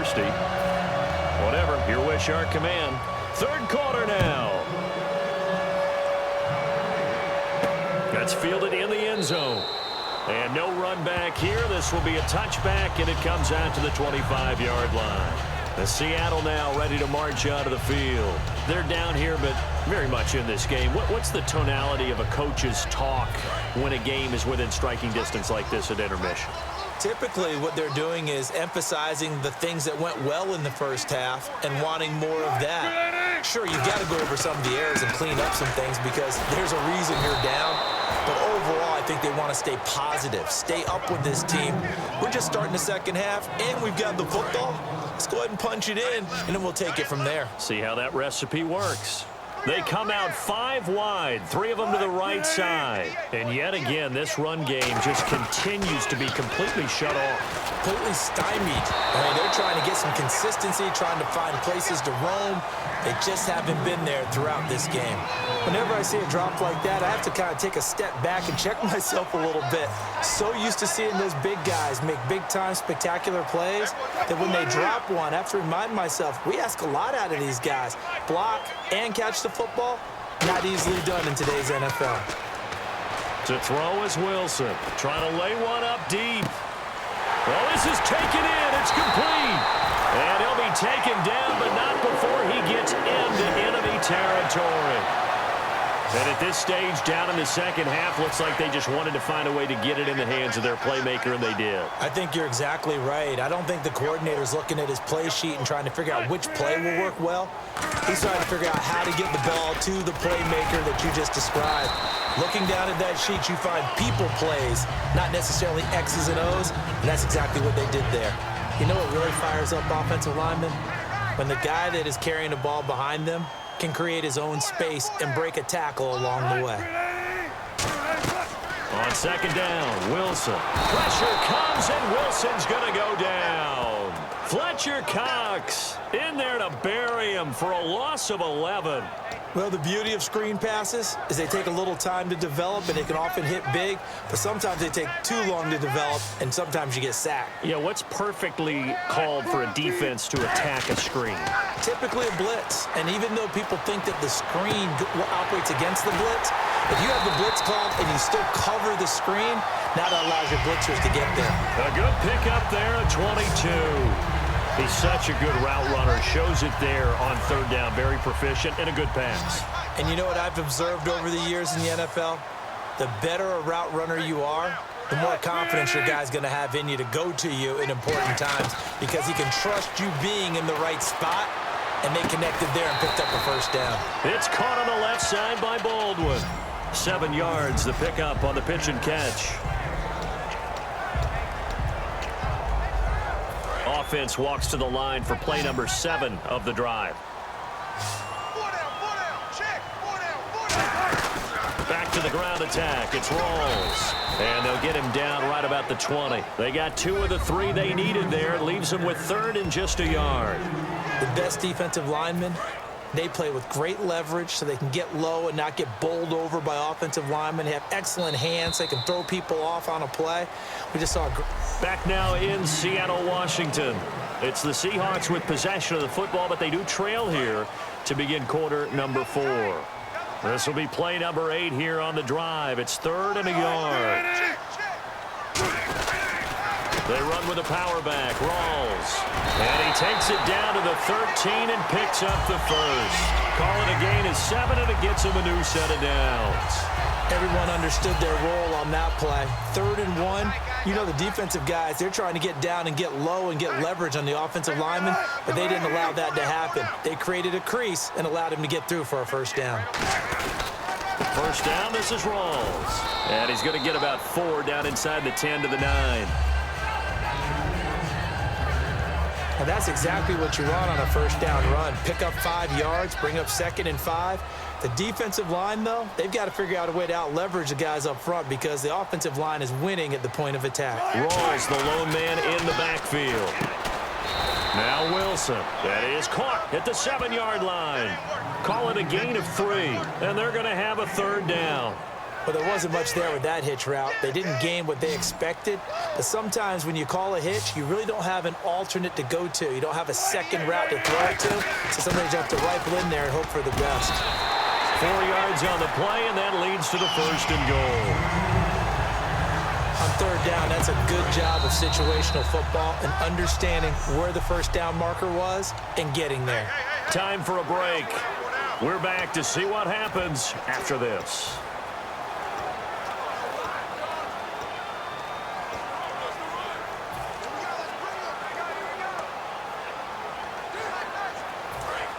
thirsty. Whatever, your wish, our command. Third quarter now. That's fielded in the end zone. And no run back here. This will be a touchback, and it comes out to the 25-yard line. The Seattle now ready to march out of the field. They're down here, but very much in this game. What's the tonality of a coach's talk when a game is within striking distance like this at intermission? Typically, what they're doing is emphasizing the things that went well in the first half and wanting more of that. Sure, you've got to go over some of the errors and clean up some things because there's a reason you're down. But overall, I think they want to stay positive, stay up with this team. We're just starting the second half, and we've got the football. Let's go ahead and punch it in, and then we'll take it from there. See how that recipe works. They come out 5 wide, 3 of them to the right side. And yet again, this run game just continues to be completely shut off. Completely stymied. I mean, they're trying to get some consistency, trying to find places to roam. They just haven't been there throughout this game. Whenever I see a drop like that, I have to kind of take a step back and check myself a little bit. So used to seeing those big guys make big-time spectacular plays that when they drop one, I have to remind myself, we ask a lot out of these guys. Block and catch the football, not easily done in today's NFL. To throw is Wilson, trying to lay one up deep. Well, this is taken in. It's complete. And he'll be taken down, but not before he gets into enemy territory. And at this stage, down in the second half, looks like they just wanted to find a way to get it in the hands of their playmaker, and they did. I think you're exactly right. I don't think the coordinator's looking at his play sheet and trying to figure out which play will work well. He's trying to figure out how to get the ball to the playmaker that you just described. Looking down at that sheet, you find people plays, not necessarily X's and O's, and that's exactly what they did there. You know what really fires up offensive linemen? When the guy that is carrying the ball behind them can create his own space and break a tackle along the way. On second down, Wilson. Pressure comes, and Wilson's going to go down. Fletcher Cox in there to bury him for a loss of 11. Well, the beauty of screen passes is they take a little time to develop, and they can often hit big, but sometimes they take too long to develop, and sometimes you get sacked. Yeah, what's perfectly called for a defense to attack a screen? Typically a blitz, and even though people think that the screen operates against the blitz, if you have the blitz called and you still cover the screen, now that allows your blitzers to get there. A good pickup there at 22. He's such a good route runner. Shows it there on third down. Very proficient and a good pass. And you know what I've observed over the years in the NFL? The better a route runner you are, the more confidence your guy's going to have in you to go to you in important times because he can trust you being in the right spot, and they connected there and picked up a first down. It's caught on the left side by Baldwin. 7 yards, the pickup on the pitch and catch. Offense walks to the line for play number 7 of the drive. Back to the ground attack. It's Rawls. And they'll get him down right about the 20. They got 2 of the 3 they needed there. It leaves them with third and just a yard. The best defensive linemen, they play with great leverage so they can get low and not get bowled over by offensive linemen. They have excellent hands. They can throw people off on a play. We just saw back now in Seattle, Washington. It's the Seahawks with possession of the football, but they do trail here to begin quarter number 4. This will be play number 8 here on the drive. It's third and a yard. They run with a power back, Rawls. And he takes it down to the 13 and picks up the first. Call it a gain of 7, and it gets him a new set of downs. Everyone understood their role on that play. 3rd and 1. You know the defensive guys, they're trying to get down and get low and get leverage on the offensive lineman, but they didn't allow that to happen. They created a crease and allowed him to get through for a first down. First down, this is Rawls. And he's going to get about 4 down inside the 10 to the 9. And that's exactly what you want on a first down run. Pick up 5 yards, bring up 2nd and 5. The defensive line, though, they've got to figure out a way to out-leverage the guys up front because the offensive line is winning at the point of attack. Rawls, the lone man in the backfield. Now Wilson. That is caught at the 7-yard line. Call it a gain of 3, and they're going to have a third down. Well, there wasn't much there with that hitch route. They didn't gain what they expected. But sometimes when you call a hitch, you really don't have an alternate to go to. You don't have a second route to throw it to. So sometimes you have to rifle in there and hope for the best. 4 yards on the play, and that leads to the 1st and goal. On 3rd down, that's a good job of situational football and understanding where the 1st down marker was and getting there. Time for a break. We're back to see what happens after this.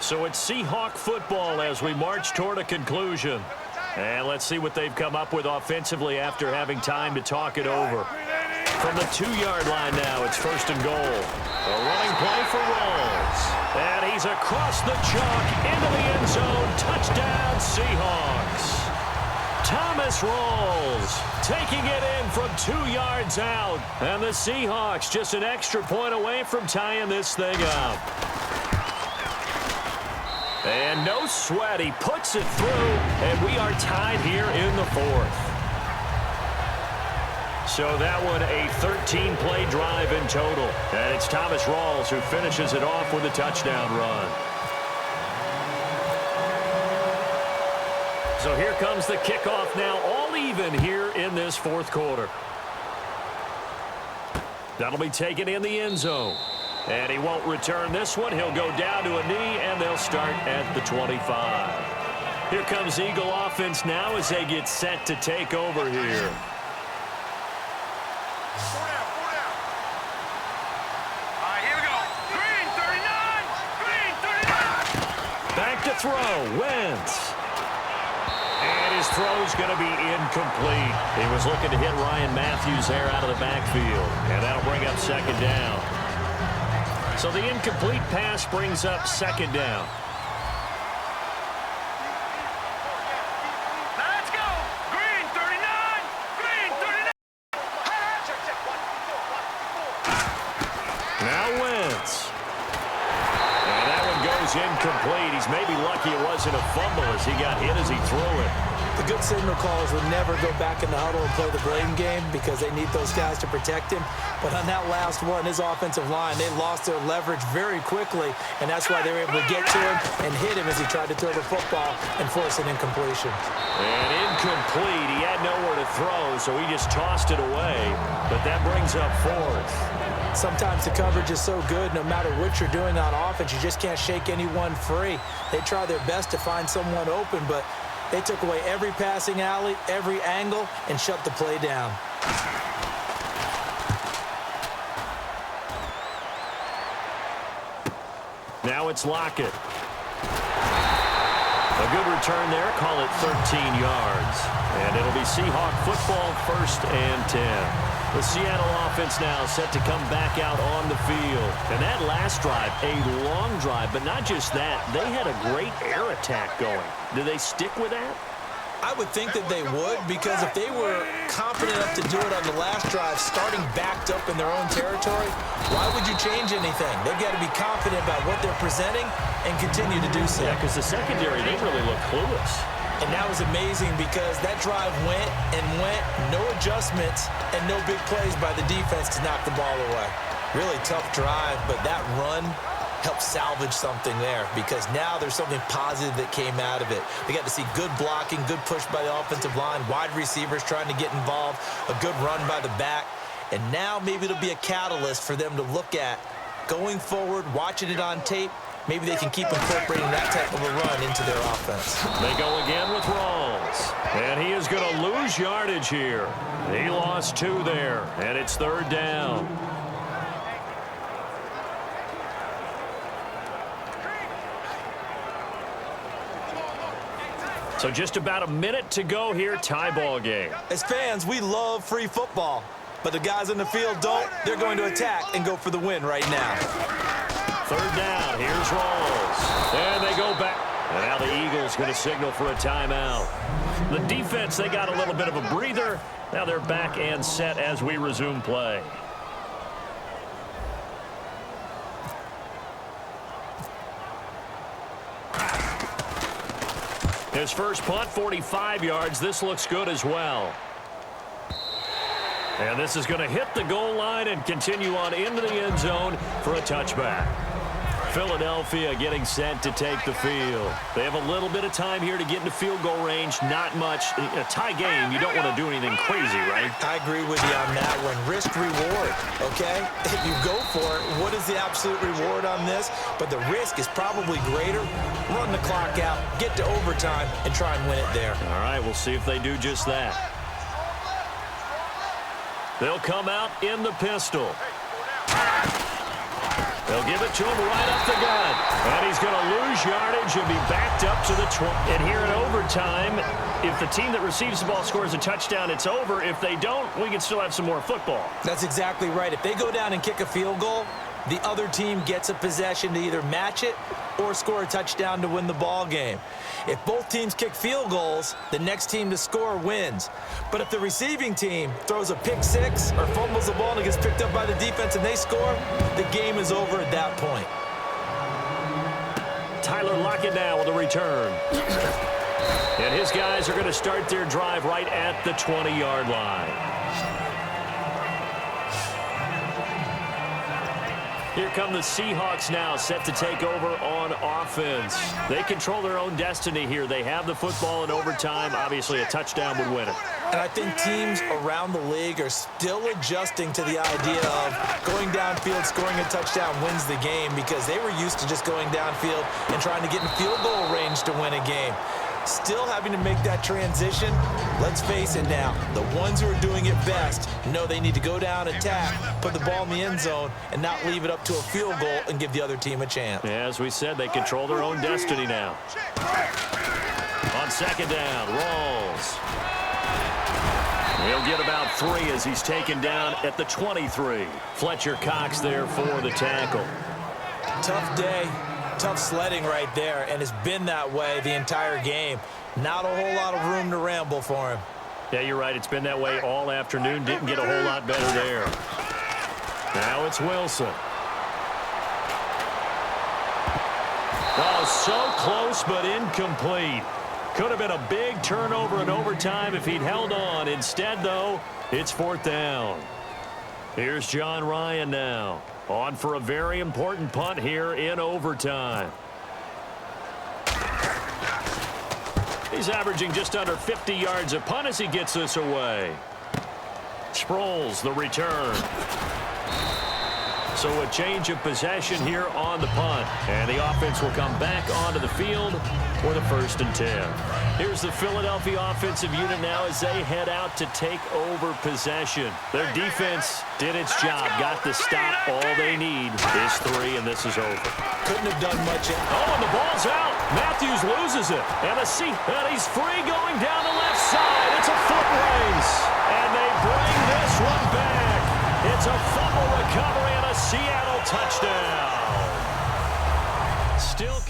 So it's Seahawk football as we march toward a conclusion. And let's see what they've come up with offensively after having time to talk it over. From the 2-yard line now, it's 1st and goal. A running play for Rawls. And he's across the chalk into the end zone. Touchdown, Seahawks. Thomas Rawls taking it in from 2 yards out. And the Seahawks just an extra point away from tying this thing up. And no sweat, he puts it through, and we are tied here in the 4th. So that one a 13-play drive in total. And it's Thomas Rawls who finishes it off with a touchdown run. So here comes the kickoff now, all even here in this 4th quarter. That'll be taken in the end zone. And he won't return this one. He'll go down to a knee, and they'll start at the 25. Here comes Eagle offense now as they get set to take over here. Back to throw, Wentz. And his throw's going to be incomplete. He was looking to hit Ryan Matthews there out of the backfield. And that'll bring up 2nd down. So the incomplete pass brings up 2nd down. Let's go! Green 39! Green 39! Now Wentz. And that one goes incomplete. He's maybe lucky it wasn't a fumble as he got hit as he threw it. The good signal callers would never go back in the huddle and play the blame game because they need those guys to protect him. But on that last one, his offensive line, they lost their leverage very quickly, and that's why they were able to get to him and hit him as he tried to throw the football and force an incompletion. And incomplete. He had nowhere to throw, so he just tossed it away. But that brings up 4th. Sometimes the coverage is so good, no matter what you're doing on offense, you just can't shake anyone free. They try their best to find someone open, but they took away every passing alley, every angle, and shut the play down. Now it's Lockett. A good return there. Call it 13 yards. And it'll be Seahawk football, 1st and 10. The Seattle offense now set to come back out on the field. And that last drive, a long drive, but not just that. They had a great air attack going. Do they stick with that? I would think that they would, because if they were confident enough to do it on the last drive, starting backed up in their own territory, why would you change anything? They've got to be confident about what they're presenting and continue to do so. Yeah, because the secondary, they really look clueless. And that was amazing because that drive went and went, no adjustments, and no big plays by the defense to knock the ball away. Really tough drive, but that run helped salvage something there because now there's something positive that came out of it. They got to see good blocking, good push by the offensive line, wide receivers trying to get involved, a good run by the back, and now maybe it'll be a catalyst for them to look at going forward, watching it on tape. Maybe they can keep incorporating that type of a run into their offense. They go again with Rawls. And he is going to lose yardage here. He lost 2 there, and it's 3rd down. So just about a minute to go here, tie ball game. As fans, we love free football, but the guys in the field don't. They're going to attack and go for the win right now. 3rd down, here's Rawls. And they go back. And now the Eagles going to signal for a timeout. The defense, they got a little bit of a breather. Now they're back and set as we resume play. His first punt, 45 yards. This looks good as well. And this is going to hit the goal line and continue on into the end zone for a touchback. Philadelphia getting set to take the field. They have a little bit of time here to get into field goal range. Not much. A tie game, you don't want to do anything crazy, right? I agree with you on that one. Risk reward, okay? If you go for it, what is the absolute reward on this? But the risk is probably greater. Run the clock out, get to overtime, and try and win it there. All right, we'll see if they do just that. They'll come out in the pistol. They'll give it to him right up the gut. And he's going to lose yardage and be backed up to the 20. And here in overtime, if the team that receives the ball scores a touchdown, it's over. If they don't, we can still have some more football. That's exactly right. If they go down and kick a field goal, the other team gets a possession to either match it or score a touchdown to win the ball game. If both teams kick field goals, the next team to score wins. But if the receiving team throws a pick six or fumbles the ball and it gets picked up by the defense and they score, the game is over at that point. Tyler Lockett now with a return. And his guys are going to start their drive right at the 20-yard line. Here come the Seahawks now, set to take over on offense. They control their own destiny here. They have the football in overtime. Obviously, a touchdown would win it. And I think teams around the league are still adjusting to the idea of going downfield, scoring a touchdown wins the game, because they were used to just going downfield and trying to get in field goal range to win a game. Still having to make that transition. Let's face it now, the ones who are doing it best know they need to go down, attack, put the ball in the end zone, and not leave it up to a field goal and give the other team a chance. Yeah, as we said, they control their own destiny now. On second down, Rawls. He'll get about 3 as he's taken down at the 23. Fletcher Cox there for the tackle. Tough day. Tough sledding right there, and it's been that way the entire game. Not a whole lot of room to ramble for him. Yeah, you're right. It's been that way all afternoon. Didn't get a whole lot better there. Now it's Wilson. Oh, so close but incomplete. Could have been a big turnover in overtime if he'd held on. Instead, though, it's 4th down. Here's John Ryan now. On for a very important punt here in overtime. He's averaging just under 50 yards a punt as he gets this away. Sproles, the return. So a change of possession here on the punt. And the offense will come back onto the field for the 1st and 10. Here's the Philadelphia offensive unit now as they head out to take over possession. Their defense did its job, got the stop. All they need is 3, and this is over. Couldn't have done much. Oh, and the ball's out. Matthews loses it. And he's free going down the left side. It's a foot race. And they bring this one back. It's a fumble recovery and a Seattle touchdown. Still